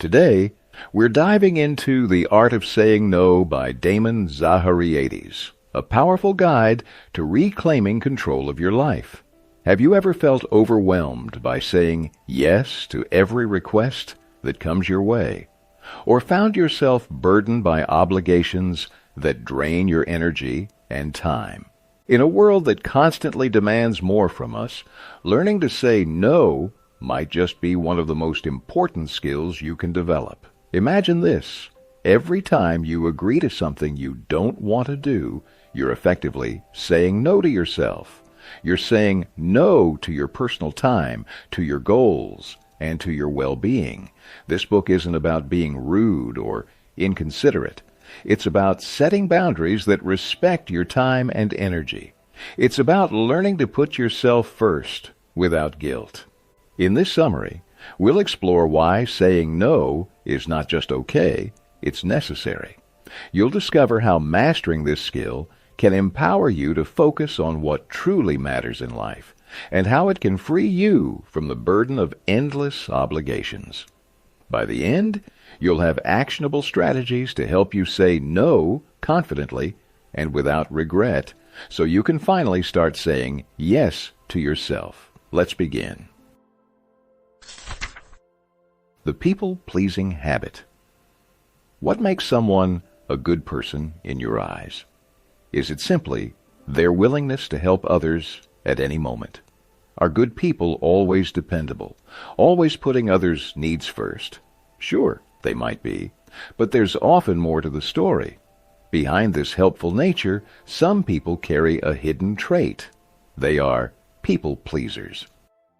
Today, we're diving into The Art of Saying No by Damon Zahariades, a powerful guide to reclaiming control of your life. Have you ever felt overwhelmed by saying yes to every request that comes your way? Or found yourself burdened by obligations that drain your energy and time? In a world that constantly demands more from us, learning to say no might just be one of the most important skills you can develop. Imagine this. Every time you agree to something you don't want to do, you're effectively saying no to yourself. You're saying no to your personal time, to your goals, and to your well-being. This book isn't about being rude or inconsiderate. It's about setting boundaries that respect your time and energy. It's about learning to put yourself first without guilt. In this summary, we'll explore why saying no is not just okay, it's necessary. You'll discover how mastering this skill can empower you to focus on what truly matters in life, and how it can free you from the burden of endless obligations. By the end, you'll have actionable strategies to help you say no confidently and without regret, so you can finally start saying yes to yourself. Let's begin. The people-pleasing habit. What makes someone a good person in your eyes? Is it simply their willingness to help others at any moment? Are good people always dependable, always putting others' needs first? Sure, they might be, but there's often more to the story. Behind this helpful nature, some people carry a hidden trait. They are people-pleasers.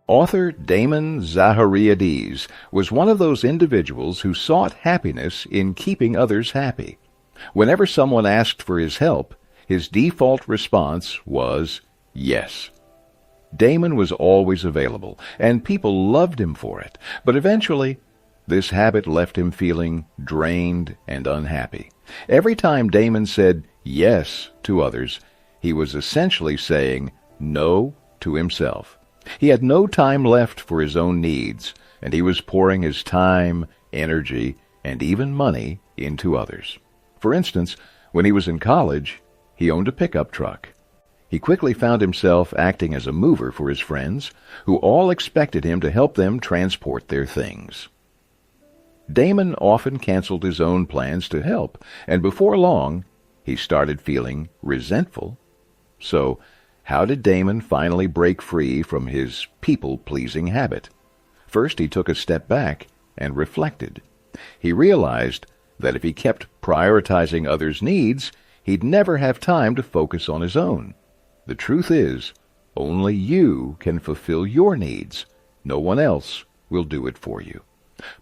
Author Damon Zahariades was one of those individuals who sought happiness in keeping others happy. Whenever someone asked for his help, his default response was yes. Damon was always available, and people loved him for it, but eventually this habit left him feeling drained and unhappy. Every time Damon said yes to others, he was essentially saying no to himself. He had no time left for his own needs, and he was pouring his time, energy, and even money into others. For instance, when he was in college, he owned a pickup truck. He quickly found himself acting as a mover for his friends, who all expected him to help them transport their things. Damon often canceled his own plans to help, and before long, he started feeling resentful. So, how did Damon finally break free from his people-pleasing habit? First, he took a step back and reflected. He realized that if he kept prioritizing others' needs, he'd never have time to focus on his own. The truth is, only you can fulfill your needs. No one else will do it for you.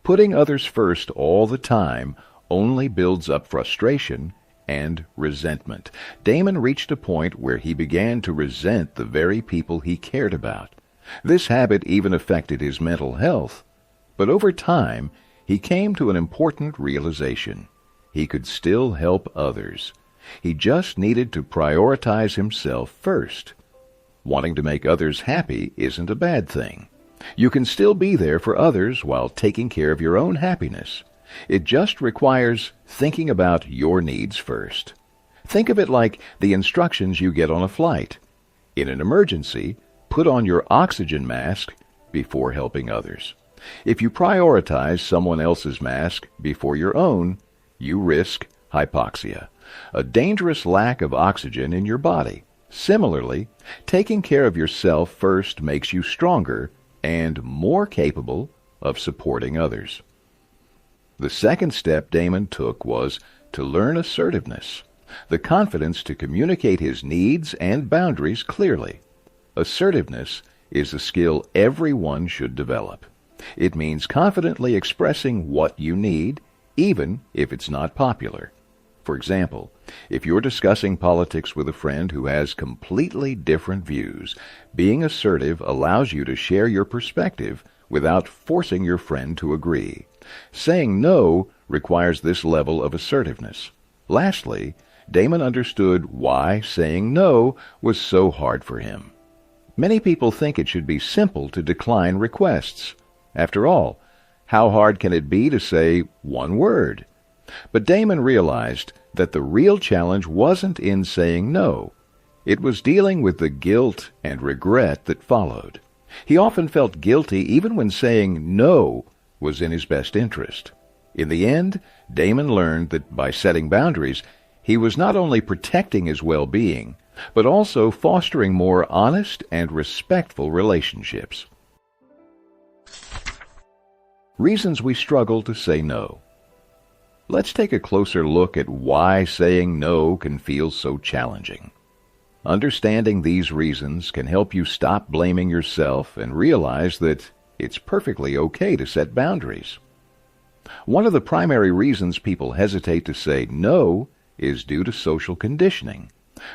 Putting others first all the time only builds up frustration and resentment. Damon reached a point where he began to resent the very people he cared about. This habit even affected his mental health. But over time, he came to an important realization. He could still help others. He just needed to prioritize himself first. Wanting to make others happy isn't a bad thing. You can still be there for others while taking care of your own happiness. It just requires thinking about your needs first. Think of it like the instructions you get on a flight. In an emergency, put on your oxygen mask before helping others. If you prioritize someone else's mask before your own, you risk hypoxia, a dangerous lack of oxygen in your body. Similarly, taking care of yourself first makes you stronger and more capable of supporting others. The second step Damon took was to learn assertiveness, the confidence to communicate his needs and boundaries clearly. Assertiveness is a skill everyone should develop. It means confidently expressing what you need, even if it's not popular. For example, if you're discussing politics with a friend who has completely different views, being assertive allows you to share your perspective without forcing your friend to agree. Saying no requires this level of assertiveness. Lastly, Damon understood why saying no was so hard for him. Many people think it should be simple to decline requests. After all, How hard can it be to say one word? But Damon realized that the real challenge wasn't in saying no. It was dealing with the guilt and regret that followed. He often felt guilty even when saying no was in his best interest. In the end, Damon learned that by setting boundaries, he was not only protecting his well-being, but also fostering more honest and respectful relationships. Reasons we struggle to say no. Let's take a closer look at why saying no can feel so challenging. Understanding these reasons can help you stop blaming yourself and realize that it's perfectly okay to set boundaries. One of the primary reasons people hesitate to say no is due to social conditioning.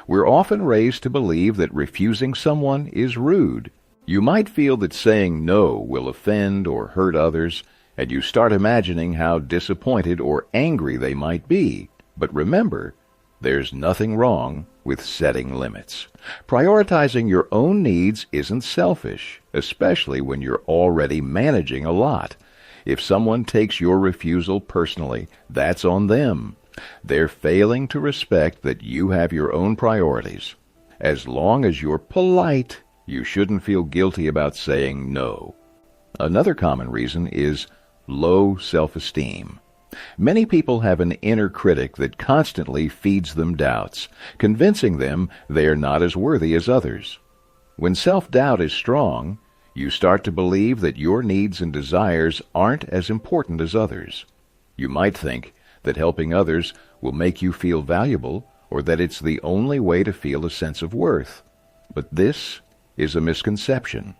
We're often raised to believe that refusing someone is rude. You might feel that saying no will offend or hurt others, and you start imagining how disappointed or angry they might be. But remember, there's nothing wrong with setting limits. Prioritizing your own needs isn't selfish, especially when you're already managing a lot. If someone takes your refusal personally, that's on them. They're failing to respect that you have your own priorities. As long as you're polite, you shouldn't feel guilty about saying no. Another common reason is low self-esteem. Many people have an inner critic that constantly feeds them doubts, convincing them they are not as worthy as others. When self-doubt is strong, you start to believe that your needs and desires aren't as important as others. You might think that helping others will make you feel valuable, or that it's the only way to feel a sense of worth. But this is a misconception.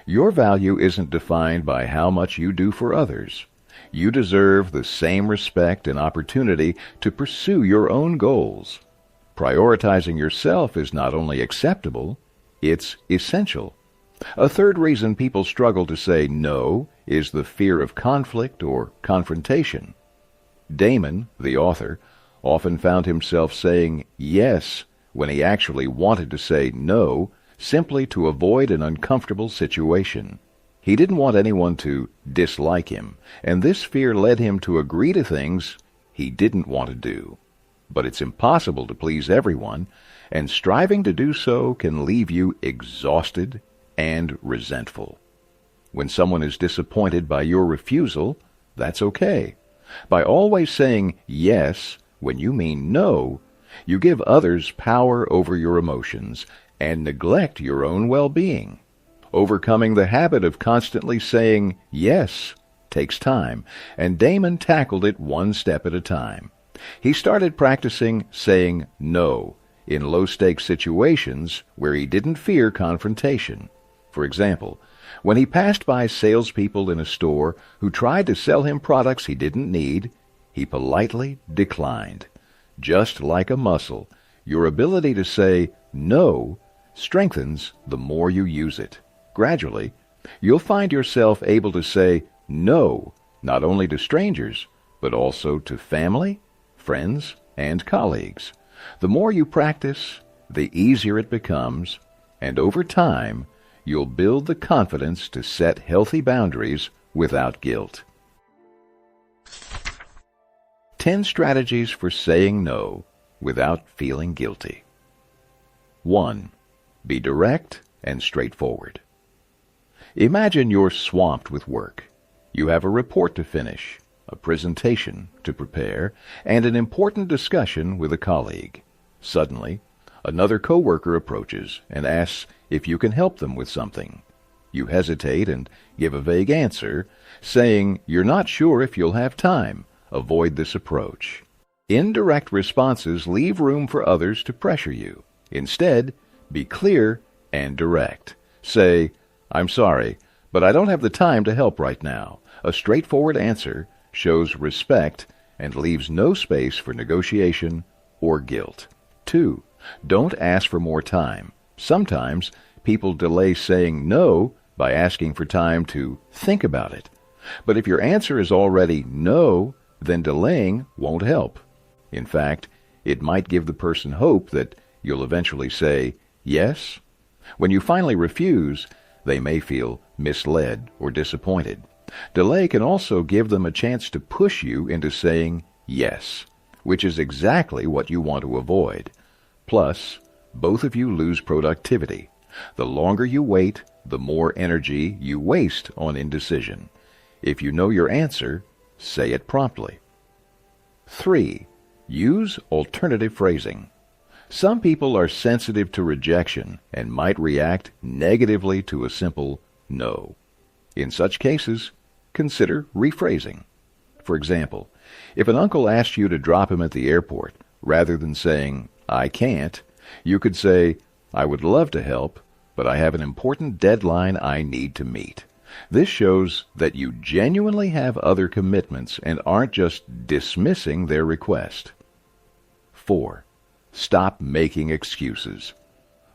Your value isn't defined by how much you do for others. You deserve the same respect and opportunity to pursue your own goals. Prioritizing yourself is not only acceptable, it's essential. A third reason people struggle to say no is the fear of conflict or confrontation. Damon, the author, often found himself saying yes when he actually wanted to say no, simply to avoid an uncomfortable situation. He didn't want anyone to dislike him, and this fear led him to agree to things he didn't want to do. But it's impossible to please everyone, and striving to do so can leave you exhausted and resentful. When someone is disappointed by your refusal, that's okay. By always saying yes when you mean no, you give others power over your emotions and neglect your own well-being. Overcoming the habit of constantly saying yes takes time, and Damon tackled it one step at a time. He started practicing saying no in low-stakes situations where he didn't fear confrontation. For example, when he passed by salespeople in a store who tried to sell him products he didn't need, he politely declined. Just like a muscle, your ability to say no strengthens the more you use it. Gradually, you'll find yourself able to say no not only to strangers, but also to family, friends, and colleagues. The more you practice, the easier it becomes, and over time, you'll build the confidence to set healthy boundaries without guilt. 10 strategies for saying no without feeling guilty. 1. Be direct and straightforward. Imagine you're swamped with work. You have a report to finish, a presentation to prepare, and an important discussion with a colleague. Suddenly, another coworker approaches and asks if you can help them with something. You hesitate and give a vague answer, saying you're not sure if you'll have time. Avoid this approach. Indirect responses leave room for others to pressure you. Instead, be clear and direct. Say, "I'm sorry, but I don't have the time to help right now." A straightforward answer shows respect and leaves no space for negotiation or guilt. 2. Don't ask for more time. Sometimes people delay saying no by asking for time to think about it. But if your answer is already no, then delaying won't help. In fact, it might give the person hope that you'll eventually say yes. When you finally refuse, they may feel misled or disappointed. Delay can also give them a chance to push you into saying yes, which is exactly what you want to avoid. Plus, both of you lose productivity. The longer you wait, the more energy you waste on indecision. If you know your answer, say it promptly. 3. Use alternative phrasing. Some people are sensitive to rejection and might react negatively to a simple no. In such cases, consider rephrasing. For example, if an uncle asked you to drop him at the airport, rather than saying, "I can't," you could say, "I would love to help, but I have an important deadline I need to meet." This shows that you genuinely have other commitments and aren't just dismissing their request. 4. Stop making excuses.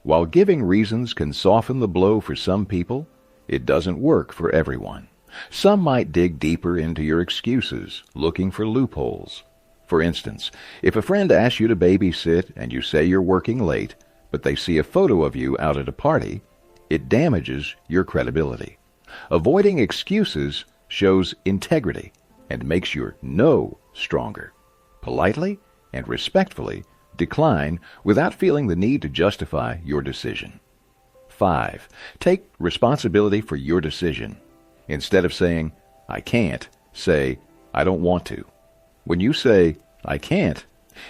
While giving reasons can soften the blow for some people, it doesn't work for everyone. Some might dig deeper into your excuses, looking for loopholes. For instance, if a friend asks you to babysit and you say you're working late, but they see a photo of you out at a party, it damages your credibility. Avoiding excuses shows integrity and makes your no stronger. Politely and respectfully decline without feeling the need to justify your decision. 5. Take responsibility for your decision. Instead of saying, "I can't," say, "I don't want to." When you say, "I can't,"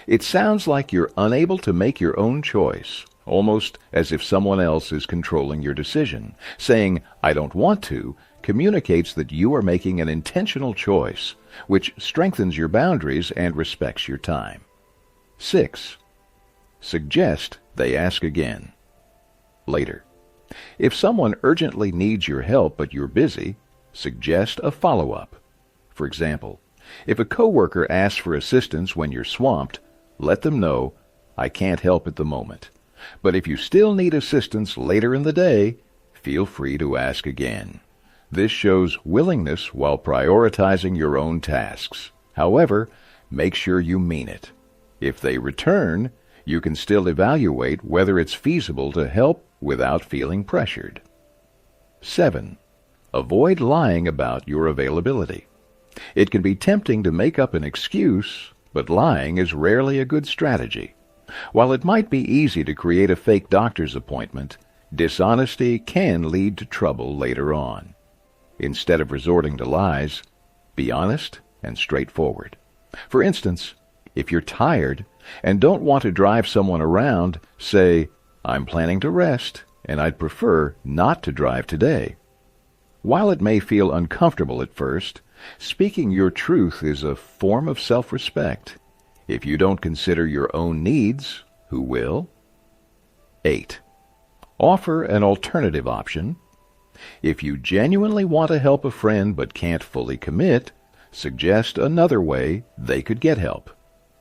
it sounds like you're unable to make your own choice, almost as if someone else is controlling your decision. Saying, "I don't want to," communicates that you are making an intentional choice, which strengthens your boundaries and respects your time. 6. Suggest they ask again. Later. If someone urgently needs your help but you're busy, suggest a follow-up. For example, if a coworker asks for assistance when you're swamped, let them know, "I can't help at the moment. But if you still need assistance later in the day, feel free to ask again." This shows willingness while prioritizing your own tasks. However, make sure you mean it. If they return, you can still evaluate whether it's feasible to help without feeling pressured. 7. Avoid lying about your availability. It can be tempting to make up an excuse, but lying is rarely a good strategy. While it might be easy to create a fake doctor's appointment, dishonesty can lead to trouble later on. Instead of resorting to lies, be honest and straightforward. For instance, if you're tired and don't want to drive someone around, say, "I'm planning to rest, and I'd prefer not to drive today." While it may feel uncomfortable at first, speaking your truth is a form of self-respect. If you don't consider your own needs, who will? 8. Offer an alternative option. If you genuinely want to help a friend but can't fully commit, suggest another way they could get help.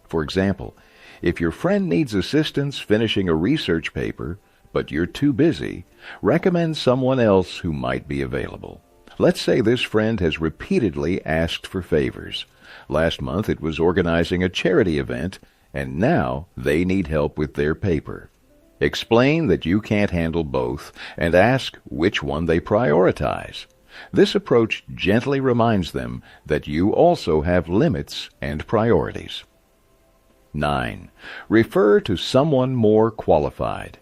For example, if your friend needs assistance finishing a research paper, but you're too busy, recommend someone else who might be available. Let's say this friend has repeatedly asked for favors. Last month it was organizing a charity event, and now they need help with their paper. Explain that you can't handle both, and ask which one they prioritize. This approach gently reminds them that you also have limits and priorities. 9. Refer to someone more qualified.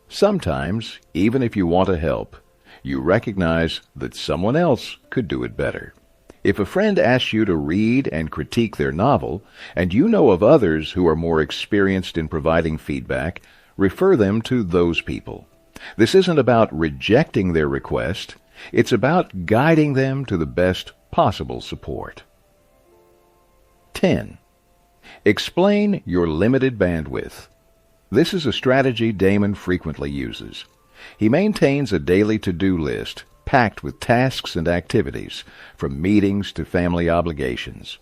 Sometimes, even if you want to help, you recognize that someone else could do it better. If a friend asks you to read and critique their novel, and you know of others who are more experienced in providing feedback, refer them to those people. This isn't about rejecting their request. It's about guiding them to the best possible support. 10. Explain your limited bandwidth. This is a strategy Damon frequently uses. He maintains a daily to-do list packed with tasks and activities, from meetings to family obligations.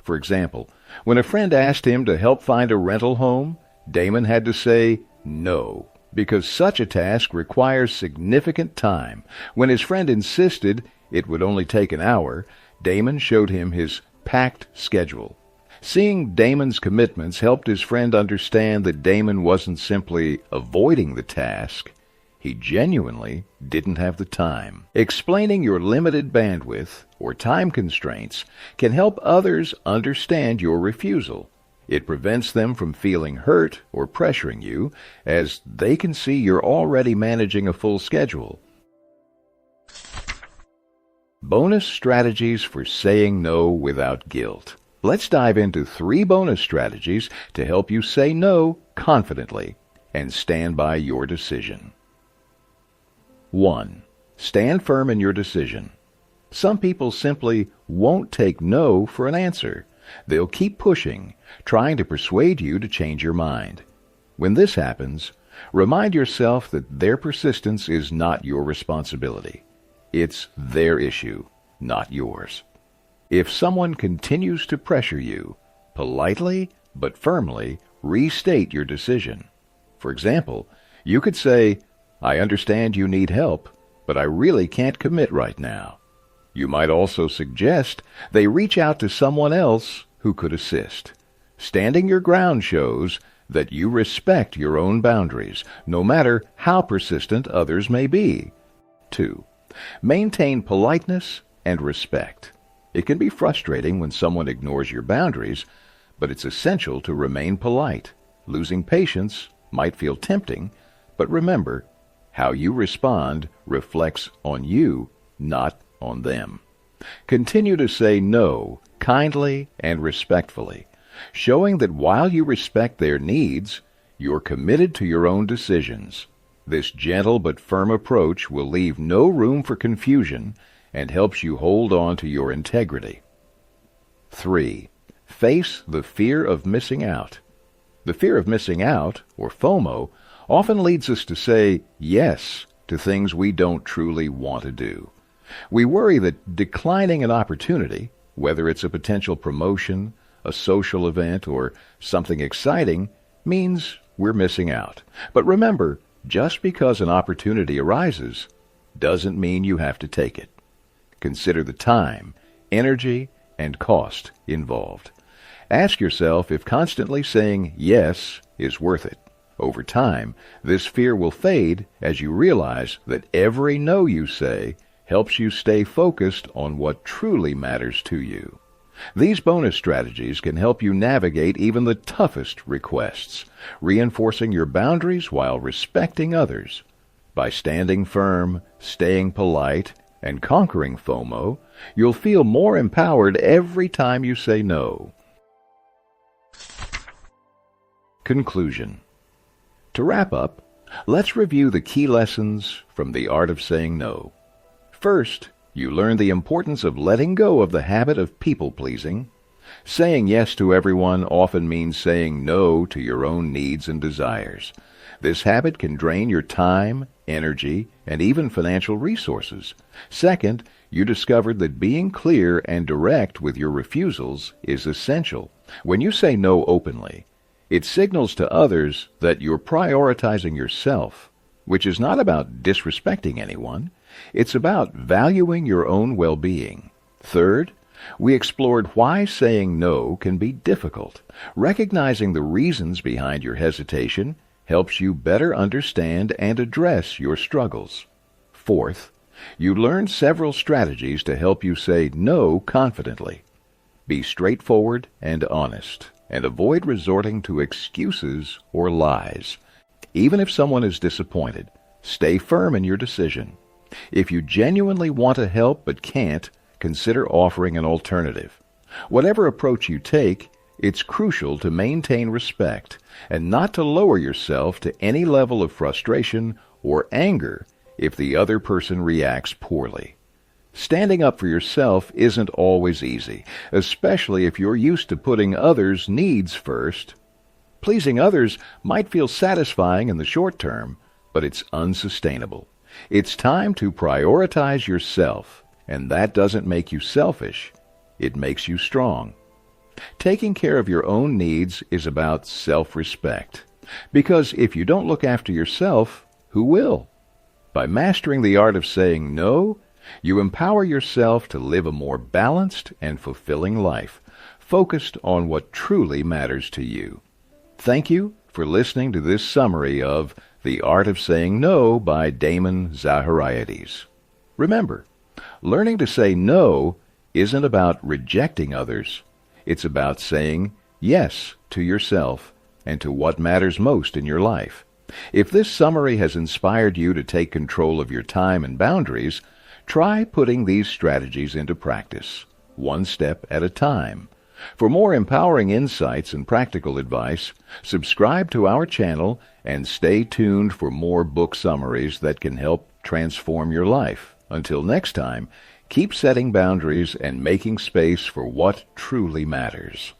For example, when a friend asked him to help find a rental home, Damon had to say no, because such a task requires significant time. When his friend insisted it would only take an hour, Damon showed him his packed schedule. Seeing Damon's commitments helped his friend understand that Damon wasn't simply avoiding the task. He genuinely didn't have the time. Explaining your limited bandwidth or time constraints can help others understand your refusal. It prevents them from feeling hurt or pressuring you, as they can see you're already managing a full schedule. Bonus strategies for saying no without guilt. Let's dive into 3 bonus strategies to help you say no confidently and stand by your decision. 1. Stand firm in your decision. Some people simply won't take no for an answer. They'll keep pushing, trying to persuade you to change your mind. When this happens, remind yourself that their persistence is not your responsibility. It's their issue, not yours. If someone continues to pressure you, politely but firmly restate your decision. For example, you could say, "I understand you need help, but I really can't commit right now." You might also suggest they reach out to someone else who could assist. Standing your ground shows that you respect your own boundaries, no matter how persistent others may be. 2. Maintain politeness and respect. It can be frustrating when someone ignores your boundaries, but it's essential to remain polite. Losing patience might feel tempting, but remember, how you respond reflects on you, not on them. Continue to say no kindly and respectfully, showing that while you respect their needs, you're committed to your own decisions. This gentle but firm approach will leave no room for confusion and helps you hold on to your integrity. 3. Face the fear of missing out. The fear of missing out, or FOMO, often leads us to say yes to things we don't truly want to do. We worry that declining an opportunity, whether it's a potential promotion, a social event, or something exciting, means we're missing out. But remember, just because an opportunity arises doesn't mean you have to take it. Consider the time, energy, and cost involved. Ask yourself if constantly saying yes is worth it. Over time, this fear will fade as you realize that every no you say helps you stay focused on what truly matters to you. These bonus strategies can help you navigate even the toughest requests, reinforcing your boundaries while respecting others. By standing firm, staying polite, and conquering FOMO, you'll feel more empowered every time you say no. Conclusion. To wrap up, let's review the key lessons from The Art of Saying No. First, you learn the importance of letting go of the habit of people-pleasing. Saying yes to everyone often means saying no to your own needs and desires. This habit can drain your time, energy, and even financial resources. Second, you discovered that being clear and direct with your refusals is essential. When you say no openly, it signals to others that you're prioritizing yourself, which is not about disrespecting anyone. It's about valuing your own well-being. Third, we explored why saying no can be difficult. Recognizing the reasons behind your hesitation helps you better understand and address your struggles. Fourth, you learned several strategies to help you say no confidently. Be straightforward and honest, and avoid resorting to excuses or lies. Even if someone is disappointed, stay firm in your decision. If you genuinely want to help but can't, consider offering an alternative. Whatever approach you take, it's crucial to maintain respect and not to lower yourself to any level of frustration or anger if the other person reacts poorly. Standing up for yourself isn't always easy, especially if you're used to putting others' needs first. Pleasing others might feel satisfying in the short term, but it's unsustainable. It's time to prioritize yourself, and that doesn't make you selfish. It makes you strong. Taking care of your own needs is about self-respect, because if you don't look after yourself, who will? By mastering the art of saying no, you empower yourself to live a more balanced and fulfilling life, focused on what truly matters to you. Thank you for listening to this summary of The Art of Saying No by Damon Zahariades. Remember, learning to say no isn't about rejecting others. It's about saying yes to yourself and to what matters most in your life. If this summary has inspired you to take control of your time and boundaries, try putting these strategies into practice, one step at a time. For more empowering insights and practical advice, subscribe to our channel and stay tuned for more book summaries that can help transform your life. Until next time, keep setting boundaries and making space for what truly matters.